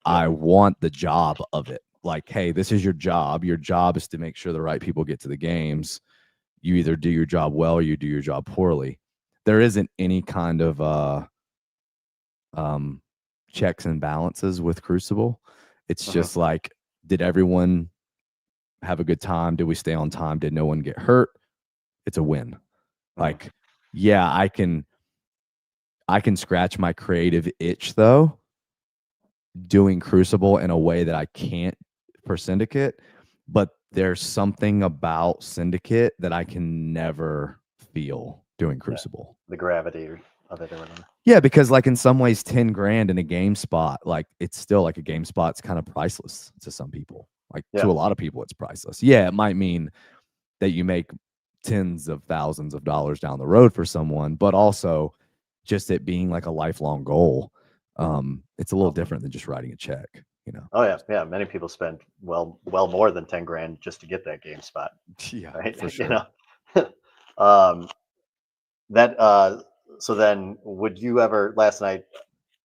I want the job of it. Like, hey, this is your job. Your job is to make sure the right people get to the games. You either do your job well or you do your job poorly. There isn't any kind of um, checks and balances with Crucible. It's Mhm. just like, did everyone have a good time? Did we stay on time? Did no one get hurt? It's a win. Mhm. Like, yeah, I can scratch my creative itch though, doing Crucible in a way that I can't for Syndicate, but there's something about Syndicate that I can never feel doing Yeah. Crucible. The gravity of it or whatever. Yeah, because like in some ways, 10 grand in a game spot, like it's still like a game spot's kind of priceless to some people. Like Yeah. to a lot of people, it's priceless. Yeah, it might mean that you make tens of thousands of dollars down the road for someone, but also just it being like a lifelong goal. It's a little Mhm. different than just writing a check, you know. Oh yeah, yeah. Many people spend well more than 10 grand just to get that game spot, Yeah, right? for You sure. know, um, that. So then, would you ever last night?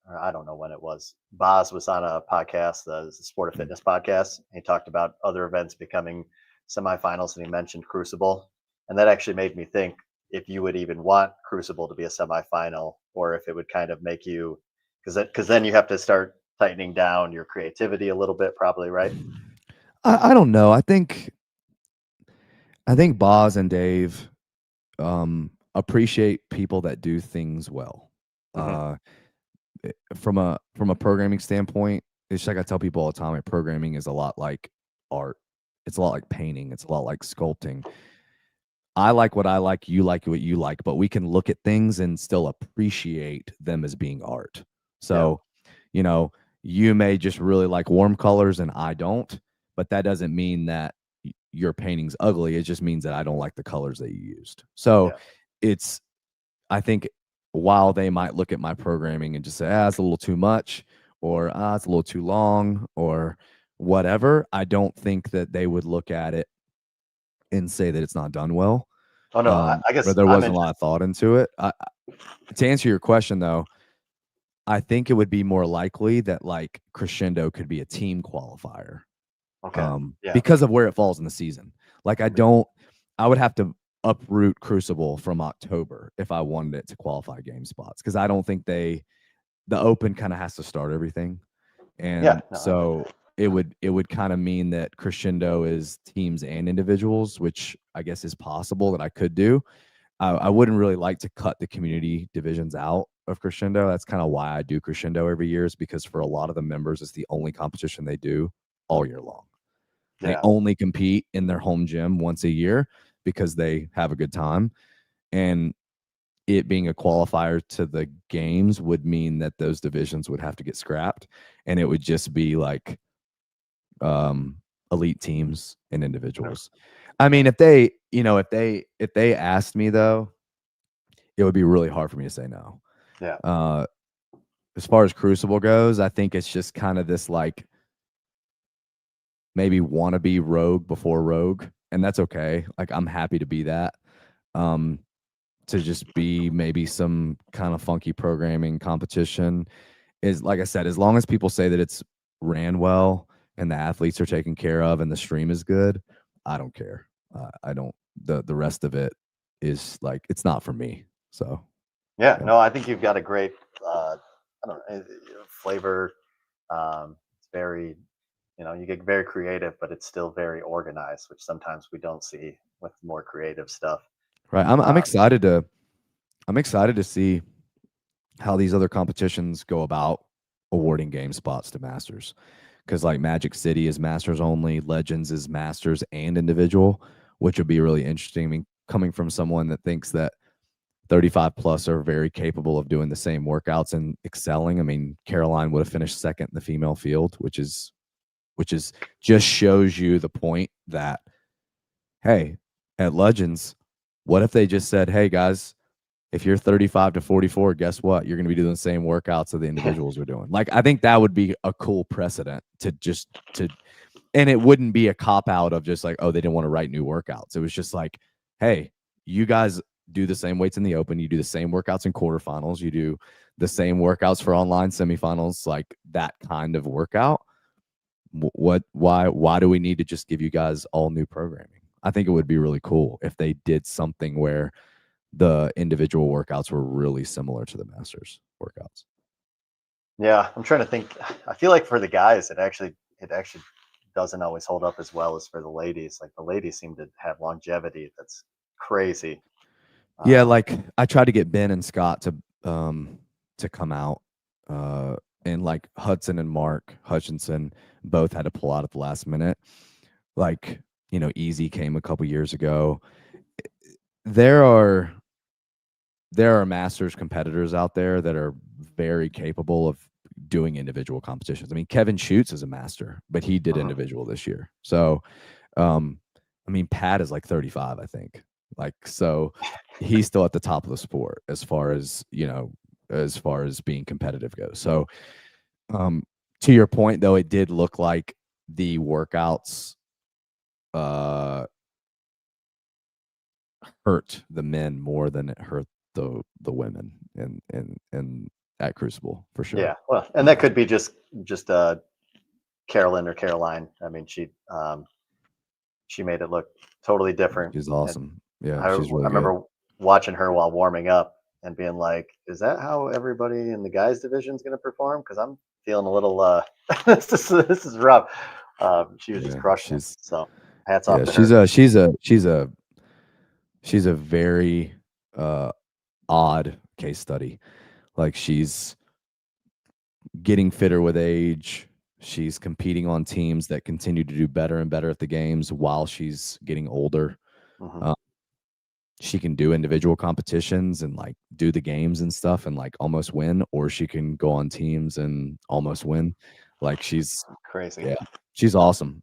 I don't know when it was. Boz was on a podcast, the Sport of Mm. Fitness podcast. He talked about other events becoming semifinals, and he mentioned Crucible, and that actually made me think if you would even want Crucible to be a semifinal, or if it would kind of make you, because then you have to start tightening down your creativity a little bit, probably, right? I don't know. I think Boz and Dave appreciate people that do things well. Hmm. Uh, from a programming standpoint, it's like I tell people all the time, like programming is a lot like art. It's a lot like painting. It's a lot like sculpting. I like what I like, you like what you like, but we can look at things and still appreciate them as being art. Yeah. So, you know, you may just really like warm colors and I don't, but that doesn't mean that your painting's ugly. It just means that I don't like the colors that you used. So, Yeah. it's I think while they might look at my programming and just say, it's a little too much, or it's a little too long, or whatever, I don't think that they would look at it and say that it's not done well. Oh no, I Where guess there I'm wasn't a interested. lot of thought into it. To answer your question, though, I think it would be more likely that like Crescendo could be a team qualifier Okay. Yeah. because of where it falls in the season. Like Okay. I would have to uproot Crucible from October if I wanted it to qualify game spots because I don't think the Open kind of has to start everything. Yeah. And No, I get so that. it would kind of mean that crescendo is teams and individuals, which I guess is possible that I could do. I wouldn't really like to cut the community divisions out of crescendo. That's kind of why I do crescendo every year, is because for a lot of the members, it's the only competition they do all year long. They only compete in their home gym once a year because they have a good time. And it being a qualifier to the games would mean that those divisions would have to get scrapped, and it would just be like elite teams and individuals. I mean, if they, if they asked me though, it would be really hard for me to say no. Yeah. As far as Crucible goes, I think it's just kind of this like maybe want to be rogue before rogue, and that's okay. Like I'm happy to be that. To just be maybe some kind of funky programming competition is, like I said, as long as people say that it's ran well and the athletes are taken care of and the stream is good, I don't care. I don't. The rest of it is like it's not for me. So yeah. No, I think you've got a great I don't know, flavor. It's very, you get very creative, but it's still very organized, which sometimes we don't see with more creative stuff. right, I'm excited to see how these other competitions go about awarding game spots to masters, because like Magic City is masters only, Legends is masters and individual, which would be really interesting. I mean, coming from someone that thinks that 35 plus are very capable of doing the same workouts and excelling. I mean, Caroline would have finished second in the female field, which is just shows you the point that, hey, at Legends, what if they just said, hey guys, if you're 35 to 44, guess what? You're going to be doing the same workouts that the individuals are doing. Like, I think that would be a cool precedent and it wouldn't be a cop out of just like, oh, they didn't want to write new workouts. It was just like, hey, you guys do the same weights in the open. You do the same workouts in quarterfinals. You do the same workouts for online semifinals, like that kind of workout. Why do we need to just give you guys all new programming? I think it would be really cool if they did something where the individual workouts were really similar to the masters workouts. Yeah, I'm trying to think. I feel like for the guys, it actually doesn't always hold up as well as for the ladies. Like the ladies seem to have longevity that's crazy. Yeah, like I tried to get Ben and Scott to come out, and like Hudson and Mark Hutchinson both had to pull out at the last minute. Like, Easy came a couple years ago. There are masters competitors out there that are very capable of doing individual competitions. I mean, Kevin Schutz is a master, but he did individual this year. So, I mean, Pat is like 35, I think. Like, so he's still at the top of the sport as far as being competitive goes. So, to your point though, it did look like the workouts hurt the men more than it hurt the women and at Crucible for sure. Yeah, well, and that could be just Carolyn or Caroline. I mean, she made it look totally different. She's awesome. Yeah, she's really I remember watching her while warming up and being like, "Is that how everybody in the guys division is going to perform?" Because I'm feeling a little this is rough. She was just crushing it. So hats off to her. She's a very odd case study. Like, she's getting fitter with age. She's competing on teams that continue to do better and better at the games while she's getting older. She can do individual competitions and like do the games and stuff and like almost win, or she can go on teams and almost win. Like, she's crazy. Yeah, she's awesome.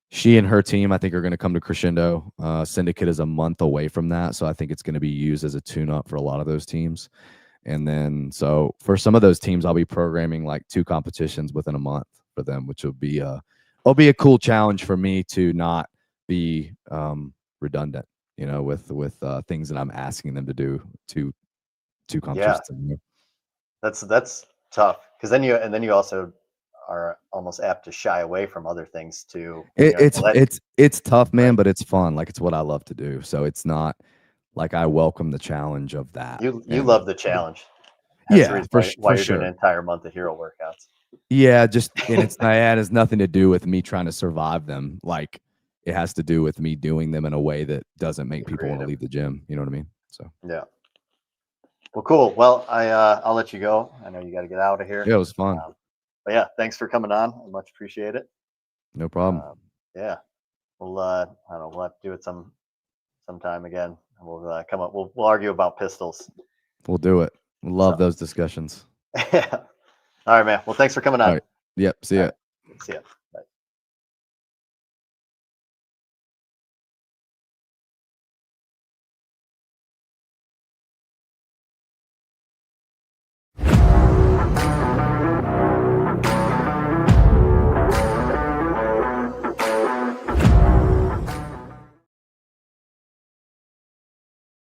She and her team, I think, are going to come to Crescendo. Syndicate is a month away from that, so I think it's going to be used as a tune-up for a lot of those teams. And then, so for some of those teams, I'll be programming like 2 competitions within a month for them, which will be a cool challenge for me to not be redundant, with things that I'm asking them to do to competitions. Yeah, that's tough, because then you also are almost apt to shy away from other things too. It's tough, man, right? But it's fun. Like, it's what I love to do. So it's not like, I welcome the challenge of that. You love the challenge. That's the Yeah, reason for why for you're doing an sure. entire month of hero workouts. Yeah, just and it has nothing to do with me trying to survive them. Like it has to do with me doing them in a way that doesn't make people want to Creative. leave the gym. You know what I mean? So Yeah. Well, cool. Well, I'll let you go. I know you got to get out of here. yeah, it was fun. But yeah, thanks for coming on. I much appreciate it. No problem. Yeah. We'll I don't know, we'll have to do it sometime again. We'll come up. We'll argue about pistols. We'll do it. Love So. those discussions. Yeah. All right, man. Well, thanks for coming All on. right. Yep. See All ya. right. See ya.